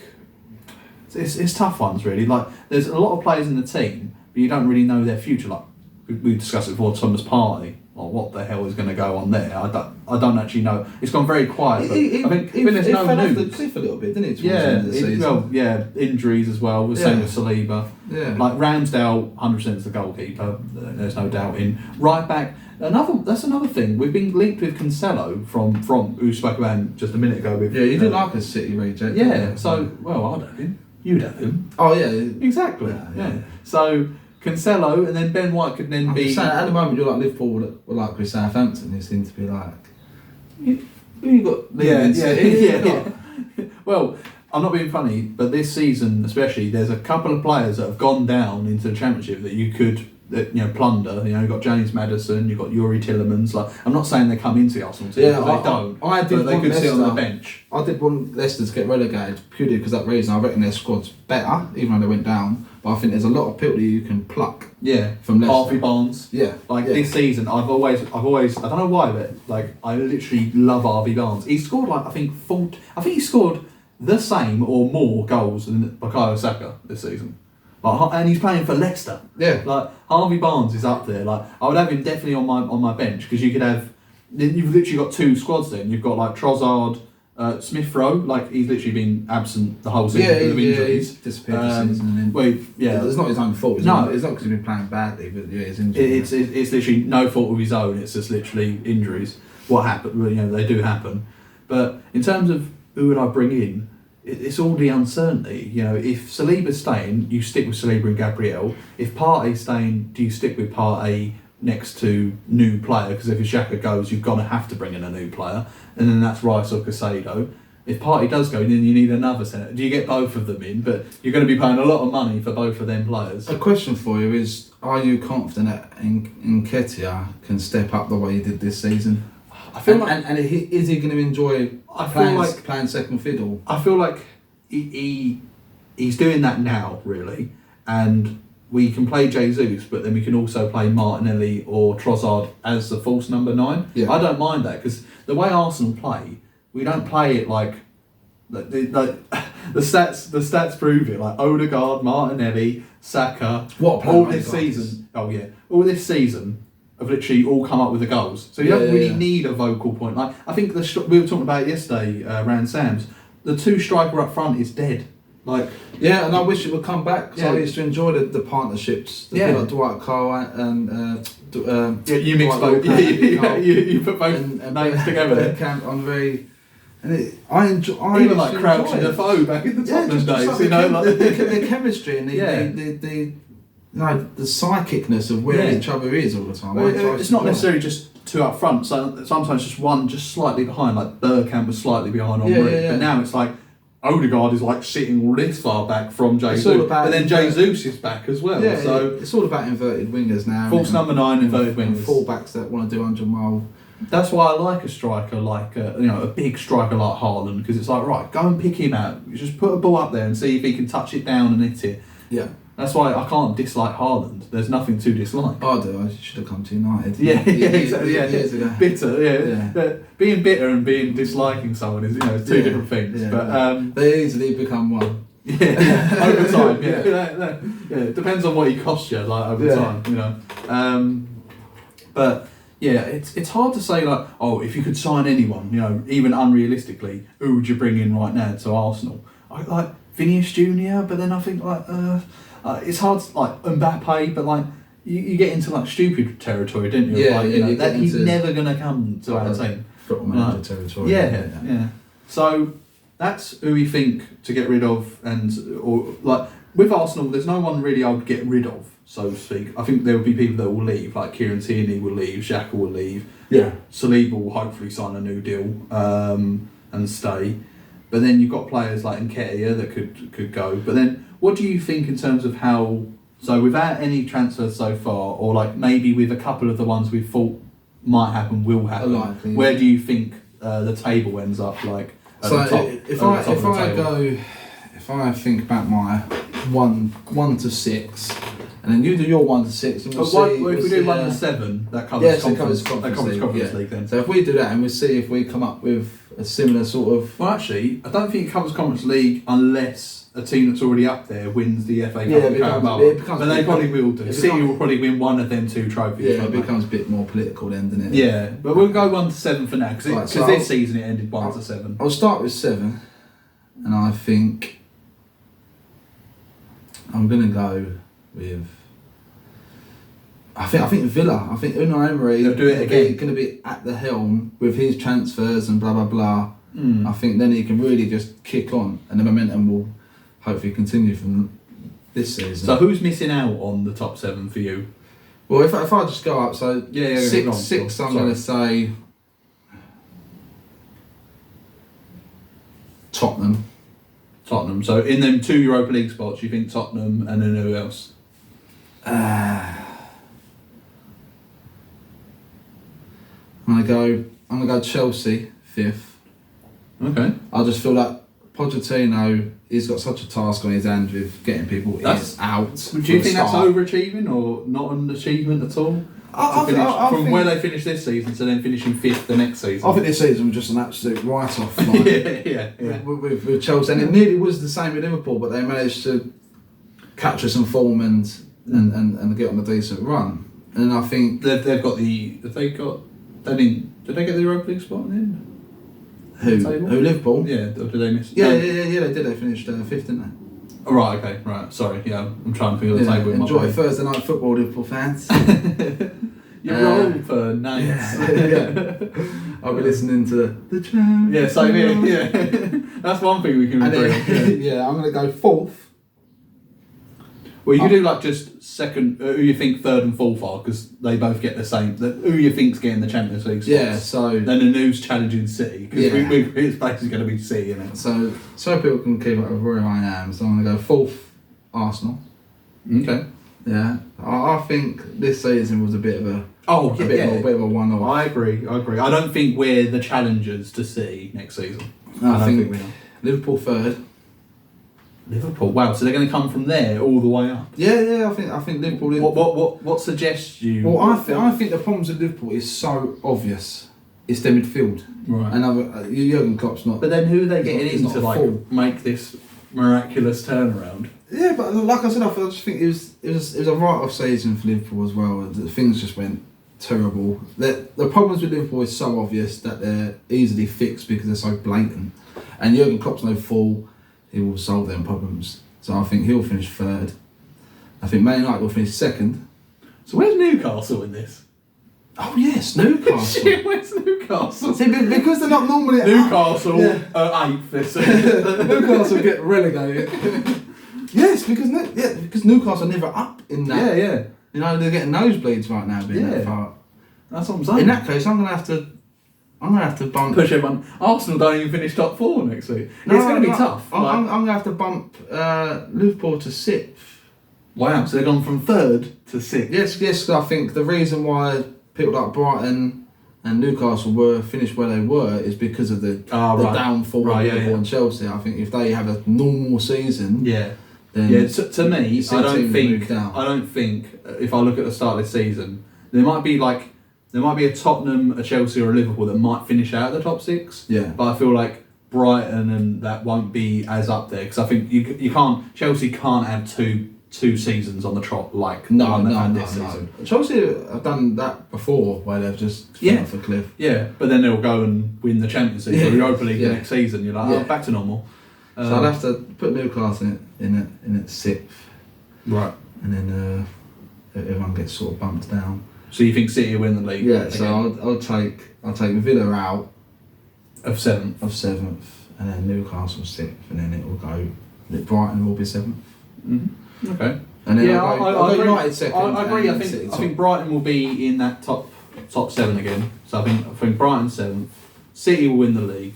it's tough ones really, like there's a lot of players in the team, but you don't really know their future, like we discussed it before, Thomas Partey, or what the hell is going to go on there. I don't actually know. It's gone very quiet. But I think there's no fell news. Off the cliff a little bit, didn't it? Injuries as well. The same with Saliba. Yeah. Like Ramsdale, 100% is the goalkeeper. There's no doubt in right back. That's another thing. We've been linked with Cancelo from who we spoke about just a minute ago. With you did like a City reject. Yeah. So I'd have him. You'd have him. Oh yeah. Exactly. Yeah. So Cancelo, and then Ben White could then be... Saying, at the moment, you're like Liverpool, or like with Southampton, you seem to be like... You got... Yeah. Well, I'm not being funny, but this season especially, there's a couple of players that have gone down into the Championship that you could... plunder. You've got James Maddison, you've got Yuri Tillemans. Like, I'm not saying they come into the Arsenal team, because they don't. But they could sit on the bench. I did want Leicester to get relegated purely because of that reason. I reckon their squad's better, even though they went down. But I think there's a lot of people that you can pluck. Yeah, from Leicester. Harvey Barnes. Yeah, this season, I've always. I don't know why, but I literally love Harvey Barnes. He scored I think he scored the same or more goals than Bukayo Saka this season. And he's playing for Leicester. Yeah. Like Harvey Barnes is up there. Like I would have him definitely on my bench because you could have. You've literally got 2 squads then. You've got like Trossard, Smith Rowe. Like he's literally been absent the whole season because of injuries. He's disappeared this season. It's not his own fault. It's not because he's been playing badly, but he's injured. It's literally no fault of his own. It's just literally injuries. What happened? They do happen. But in terms of who would I bring in? It's all the uncertainty. If Saliba's staying, you stick with Saliba and Gabriel. If Partey's staying, do you stick with Partey next to new player? Because if Xhaka goes, you're going to have to bring in a new player. And then that's Rice or Caicedo. if Partey does go, then you need another centre. Do you get both of them in? But you're going to be paying a lot of money for both of them players. A question for you is: are you confident that Nketiah can step up the way he did this season? I feel like, and is he going to enjoy playing second fiddle? I feel like he's doing that now, really, and we can play Jesus, but then we can also play Martinelli or Trossard as the false number 9. Yeah. I don't mind that, because the way Arsenal play, we don't play it like the stats prove it. Like Odegaard, Martinelli, Saka, all this season. Oh yeah, all this season have literally all come up with the goals. So you don't really need a vocal point. Like I think we were talking about it yesterday around Sam's. The 2 striker up front is dead. Like yeah, and I wish it would come back because I used to enjoy the partnerships. Like Dwight Cole and you mix both. You put both names together. I'm very. And I enjoy. Even like Crouch and Defoe back in the Tottenham days, you know, like the chemistry and the psychicness of where each other is all the time. Well, it's not necessarily just 2 up front. So sometimes just one just slightly behind, like Bergkamp was slightly behind on Henry. But now it's like Odegaard is like sitting this far back from Jesus, but then Jesus is back as well. Yeah, so it's all about inverted wingers now. False number 9, inverted wingers, fullbacks that want to do 100-mile. That's why I like a striker like a big striker like Haaland, because it's like, right, go and pick him out. You just put a ball up there and see if he can touch it down and hit it. Yeah. That's why I can't dislike Haaland. There's nothing to dislike. I do. I should have come to United. Exactly. Years ago. Bitter. Being bitter and being disliking someone is 2 different things. Yeah, but they easily become one. Over time. It depends on what he costs you. Like over time, But yeah, it's hard to say like, oh, if you could sign anyone, even unrealistically, who would you bring in right now to Arsenal? I like Vinicius Junior, but then I think like it's hard to, like Mbappe, but like you get into like stupid territory, don't you? That he's never gonna come to our team. Football manager territory. Yeah. So that's who we think to get rid of, or like with Arsenal, there's no one really I would get rid of, so to speak. I think there will be people that will leave, like Kieran Tierney will leave, Xhaka will leave. Yeah. Saliba will hopefully sign a new deal and stay. But then you've got players like Nketiah that could go. But then, what do you think in terms of how? So without any transfers so far, or like maybe with a couple of the ones we thought might happen, will happen. Likely, where do you think the table ends up? Like at the top, if I think about my 1 to 6, and then you do your 1 to 6, and if we do 1 to 7, that covers Conference League. Then. So if we do that, and we see if we come up with a similar sort of. Well, actually, I don't think it covers Conference League unless a team that's already up there wins the FA Cup and Carabao. But they probably will do. City will probably win one of them 2 trophies. Yeah, it becomes a bit more political then, doesn't it? Yeah, but we'll go 1 to 7 for now, because this season it ended 1 to 7. I'll start with 7, and I think I'm going to go with. I think Villa. I think Unai Emery They'll do it again. Going to be at the helm with his transfers and blah blah blah. I think then he can really just kick on, and the momentum will hopefully continue from this season. So who's missing out on the top 7 for you? Well, if I just go up, so six, I'm going to say Tottenham. So in them 2 Europa League spots, you think Tottenham, and then who else? I'm gonna go Chelsea 5th. Okay. I just feel like Pochettino, he's got such a task on his hands with getting people out. Do you think that's overachieving or not an achievement at all? From where they finished this season to then finishing 5th the next season. I think this season was just an absolute write-off. With Chelsea, and it nearly was the same with Liverpool, but they managed to capture some form and get on a decent run. And I think they've got the. Did they get the Europa League spot in? Who Liverpool? Yeah, or did they miss? Yeah, they did. They finished 5th, didn't they? Oh, right, okay, right. Sorry, yeah, I'm trying to figure the table. Enjoy Thursday night football, Liverpool fans. You roll for nights. Yeah. I'll be listening to the champ. Yeah, same here. Yeah, that's one thing we can agree. Yeah, I'm going to go 4th. Well, you could do like just second, who you think third and fourth are, because they both get the same. Who you think's getting the Champions League spots? Yeah, so then the news challenging City, because it's basically going to be City, isn't it? So people can keep up with where I am. So I'm going to go fourth, Arsenal. Okay. Yeah, I think this season was a bit of a bit of a one-off. I agree. I don't think we're the challengers to City next season. I think we are. Liverpool third. Liverpool. Wow. So they're going to come from there all the way up. Yeah. I think Liverpool. What suggests you? Well, I think the problems with Liverpool is so obvious. It's their midfield. Right. And Jurgen Klopp's not. But then who are they getting in to make this miraculous turnaround? Yeah, but like I said, I just think it was a write-off season for Liverpool as well. Things just went terrible. The problems with Liverpool is so obvious that they're easily fixed because they're so blatant. And Jurgen Klopp's no fool. He will solve them problems. So I think he'll finish third. I think Man United will finish second. So where's Newcastle in this? Oh yes, Newcastle. Shit, where's Newcastle? See, because they're not normally Newcastle eighth this season. Newcastle get relegated. Yes, because Newcastle are never up in that. Yeah. You know, they're getting nosebleeds right now being that far. That's what I'm saying. In that case, I'm gonna have to bump. Push everyone. Arsenal don't even finish top 4 next week. No, it's going to be tough. I'm gonna have to bump Liverpool to 6th. Wow, so they've gone from 3rd to 6th. Yes. I think the reason why people like Brighton and Newcastle were finished where they were is because of the downfall of Liverpool and Chelsea. I think if they have a normal season, then to me, I don't think if I look at the start of the season, there might be a Tottenham, a Chelsea, or a Liverpool that might finish out of the top 6. Yeah. But I feel like Brighton and that won't be as up there, because I think you can't. Chelsea can't have two seasons on the trot like no. this season. Chelsea have done that before, where they've just fallen off a cliff. Yeah, but then they'll go and win the Champions League or Europa League the next season. You're like, back to normal. So I'd have to put Newcastle in at 6th. Right. And then everyone gets sort of bumped down. So you think City will win the league? Yeah. Again? So I'll take Villa out of 7th. And then Newcastle 6th, and then it will go. Brighton will be 7th. Mm-hmm. Okay. And then I agree. United second. I agree. I think Brighton will be in that top 7 again. So I think Brighton 7th. City will win the league.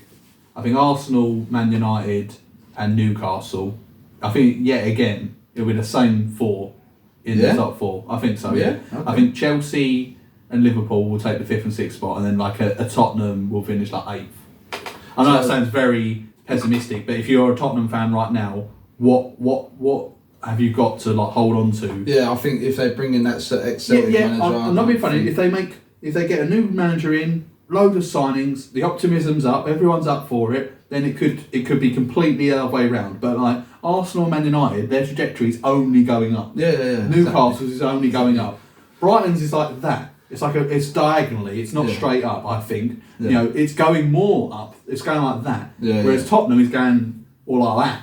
I think Arsenal, Man United, and Newcastle. I think yet again it'll be the same 4 in the top 4. I think so. Yeah. Okay. I think Chelsea and Liverpool will take the 5th and 6th spot, and then like a Tottenham will finish like 8th. I know that sounds very pessimistic, but if you're a Tottenham fan right now, what have you got to like hold on to? Yeah, I think if they bring in that Celtic manager, I'm not being funny. If they get a new manager in, load of signings, the optimism's up, everyone's up for it, then it could be completely the other way around. But like Arsenal and Man United, their trajectory is only going up. Yeah. Newcastle's is only going up. Brighton's is like that. It's like it's diagonally. It's not straight up. I think you know it's going more up. It's going like that. Whereas Tottenham is going all like that.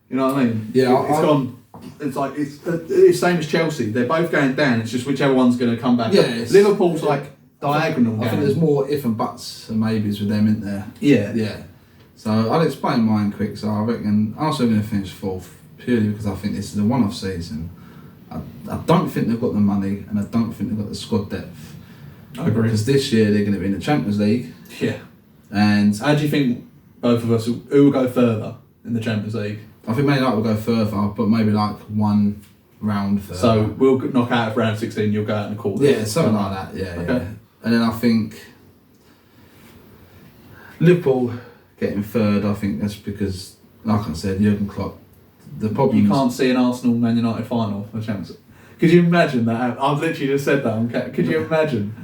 You know what I mean? Yeah. It's gone. It's like it's same as Chelsea. They're both going down. It's just whichever one's going to come back. Yeah. Liverpool's like diagonal. I think there's more if and buts and maybes with them, isn't there? Yeah. So I'll explain mine quick. So I reckon Arsenal are going to finish 4th purely because I think this is a one-off season. I don't think they've got the money, and I don't think they've got the squad depth. I agree. Because this year they're going to be in the Champions League. Yeah. And how do you think both of us who will go further in the Champions League? I think Man United will go further, but maybe like one round further. So we'll knock out of round 16. You'll go out in the quarters. Yeah, something like that. Yeah. And then I think Liverpool getting 3rd. I think that's because, like I said, Jurgen Klopp. The problem you can't see an Arsenal Man United final for the Champions League. Could you imagine that? I've literally just said that. Could you imagine?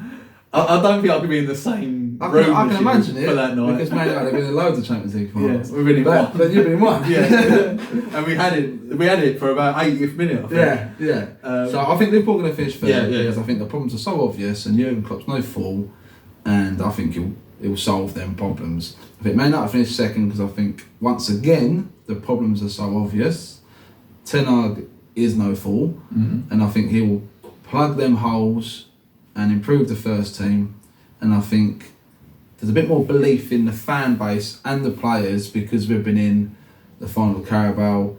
I don't think I could be in the same room. I can imagine it for that night. because Man United have been in loads of Champions League finals. Yeah, we've been in one. But you've been in one. Yeah, and we had it for about 80th minute. I think. Yeah. So I think Liverpool are going to finish 3rd because I think the problems are so obvious, and Jurgen Klopp's no fool, and I think he'll solve them problems. I think Man United finish 2nd because I think once again the problems are so obvious. Ten Hag is no fool, and I think he will plug them holes and improve the first team. And I think there's a bit more belief in the fan base and the players because we've been in the final of Carabao,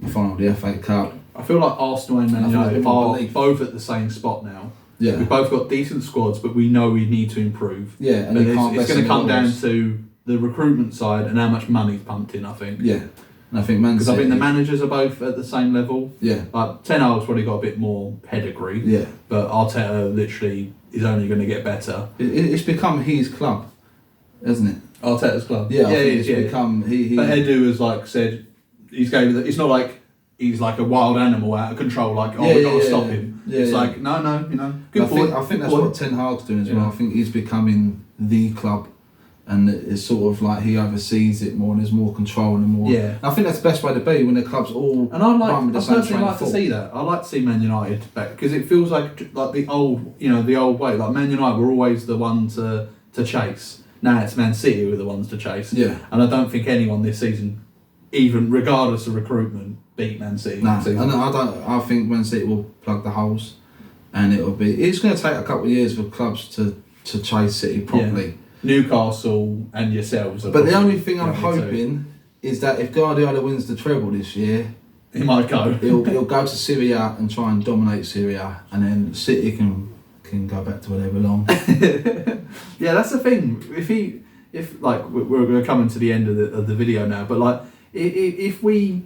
the final of the FA Cup, I feel like Arsenal and Man I feel like United more are belief. both at the same spot now. Yeah. We've both got decent squads, but we know we need to improve. Yeah, and but you can't it's invest going in to come the down laurels. to the recruitment side and how much money's pumped in, I think. Yeah. And I think Man Because I City. think the managers are both at the same level. Yeah. Like, Ten Hag's probably got a bit more pedigree. Yeah. But Arteta literally is only going to get better. It's become his club, hasn't it? Arteta's club. Yeah, I think it it's is, become he. But Edu has like said, it's not like he's like a wild animal out of control. Like, oh, we've got to stop him. Yeah, it's yeah. like no, you know. Good I think point. that's what Ten Hag's doing as well. Yeah. I think he's becoming the club, and it's sort of like he oversees it more and there's more control and more. Yeah. I think that's the best way to be when the club's all. And I run with the same personally train like of to thought. see that. I like to see Man United back because it feels like the old, the old way. Like Man United were always the one to chase. Now it's Man City who are the ones to chase. Yeah. And I don't think anyone this season, even regardless of recruitment, beat Man City. No, this season. and I think Man City will plug the holes, and it'll be. It's going to take a couple of years for clubs to chase City properly. Newcastle and yourselves. But the only thing I'm probably hoping is that if Guardiola wins the treble this year, he might go. he'll go to Syria and try and dominate Syria, and then City can go back to where they belong. Yeah, that's the thing. If like we're coming to the end of the video now, but like if we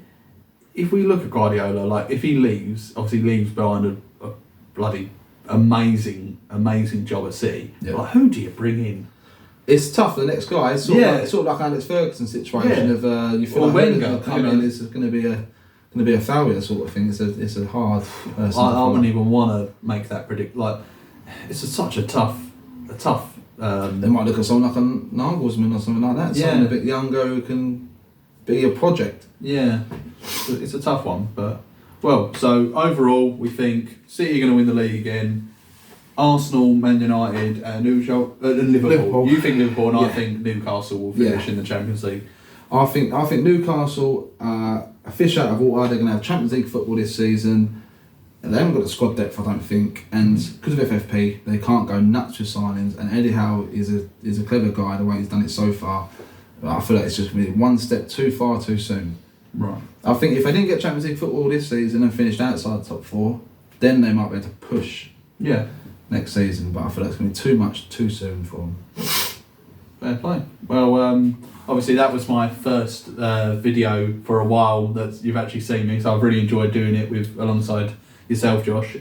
look at Guardiola, like if he leaves, obviously leaves behind a bloody amazing job at City. Yeah. Like, who do you bring in? It's tough. The next guy, it's sort of like Alex Ferguson situation of you feel Or like Wenger, whoever's coming in is going to be a failure sort of thing. It's a hard person. to I follow. wouldn't even want to make that predict. Like, it's such a tough. They might look at someone like a Nagelsmann or something like that. Yeah. Someone a bit younger who can be a project. Yeah, it's a tough one, but so overall we think City are going to win the league again. Arsenal, Man United, and Liverpool. You think Liverpool, and I think Newcastle will finish in the Champions League. I think Newcastle a fish out of water. They're going to have Champions League football this season. They haven't got the squad depth, I don't think, and because of FFP, they can't go nuts with signings. And Eddie Howe is a clever guy the way he's done it so far. But I feel like it's just really one step too far too soon. Right. I think if they didn't get Champions League football this season and finished outside the top four, then they might be able to push next season. But I feel like it's going to be too much too soon for them. Fair play. Well, obviously that was my first video for a while that you've actually seen me, so I've really enjoyed doing it alongside yourself, Josh.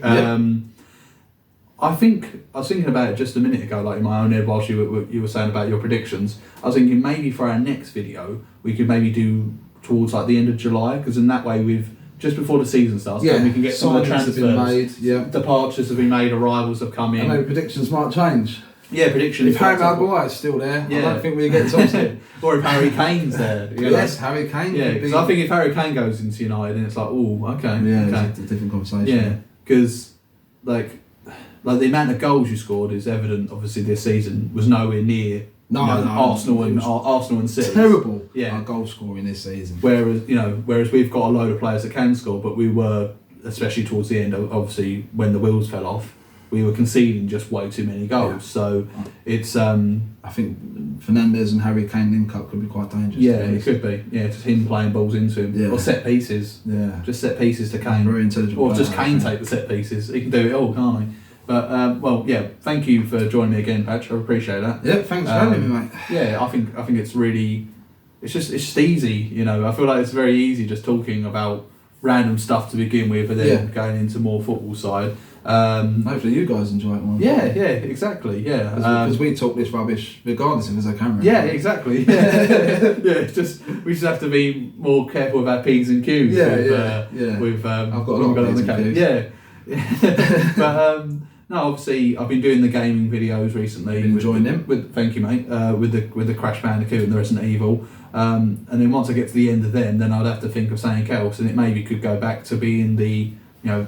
I think I was thinking about it just a minute ago, like in my own head, whilst you were saying about your predictions. I was thinking maybe for our next video we could maybe do towards like the end of July, because in that way we've just before the season starts, then we can get some of the transfers. Have been made, departures have been made, arrivals have come in. And maybe predictions might change. Yeah, predictions. If Harry Maguire's still there, I don't think we get Thompson. Or if Harry Kane's there. Yes, Harry Kane. Yeah, because I think if Harry Kane goes into United, then it's like, oh, okay. Yeah, it's a different conversation. Yeah, because like the amount of goals you scored is evident. Obviously, this season was nowhere near Arsenal and City. Terrible. Yeah, our goal scoring this season. Whereas we've got a load of players that can score, but we were, especially towards the end, obviously when the wheels fell off, we were conceding just way too many goals. Yeah. So it's I think Fernandes and Harry Kane link up could be quite dangerous. Yeah, it could be. Yeah, just him playing balls into him. Yeah. Or set pieces. Yeah. Just set pieces to Kane. Very intelligent. Or just Kane take the set pieces. He can do it all, can't he? But thank you for joining me again, Patch. I appreciate that. Yeah, thanks for having me, mate. Yeah, I think it's really, it's just easy. I feel like it's very easy just talking about random stuff to begin with, and then going into more football side. Hopefully you guys enjoy it more. Yeah, exactly. Yeah, because we talk this rubbish regardless if there's a camera. Yeah, exactly. Yeah, we just have to be more careful with our P's and Q's. With I've got a lot of P's and Q's. But no, obviously I've been doing the gaming videos recently. Been enjoying them. Thank you, mate. With the Crash Bandicoot and the Resident Evil. And then once I get to the end of them, then I'd have to think of something else, and it maybe could go back to being the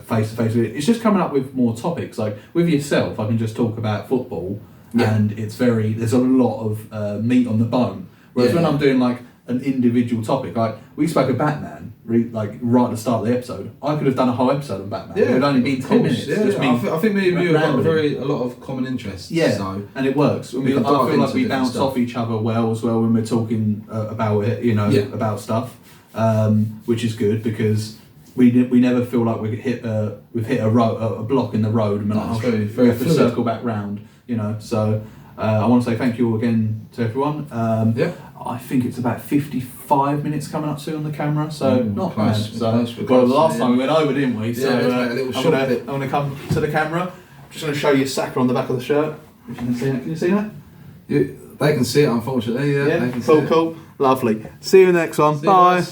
face to face. It's just coming up with more topics. Like with yourself, I can just talk about football, and there's a lot of meat on the bone. Whereas when I'm doing like an individual topic, like we spoke of Batman, right at the start of the episode, I could have done a whole episode on Batman. It would only been 10 minutes. Just I think me and you have got a lot of common interests. Yeah, so and it works. I feel like we bounce off each other well when we're talking about it, about stuff, which is good because we never feel like we've hit a block in the road and we're like, we have to circle back round, you know. So I want to say thank you all again to everyone. I think it's about 55 minutes coming up soon on the camera, so not bad. So, well, the last time we went over, didn't we? So I'm going to come to the camera. I'm just going to show you Saka on the back of the shirt. If you can see that, can you see that? They can see it, unfortunately. Yeah, they can see it. Cool. Lovely. See you next one. Bye.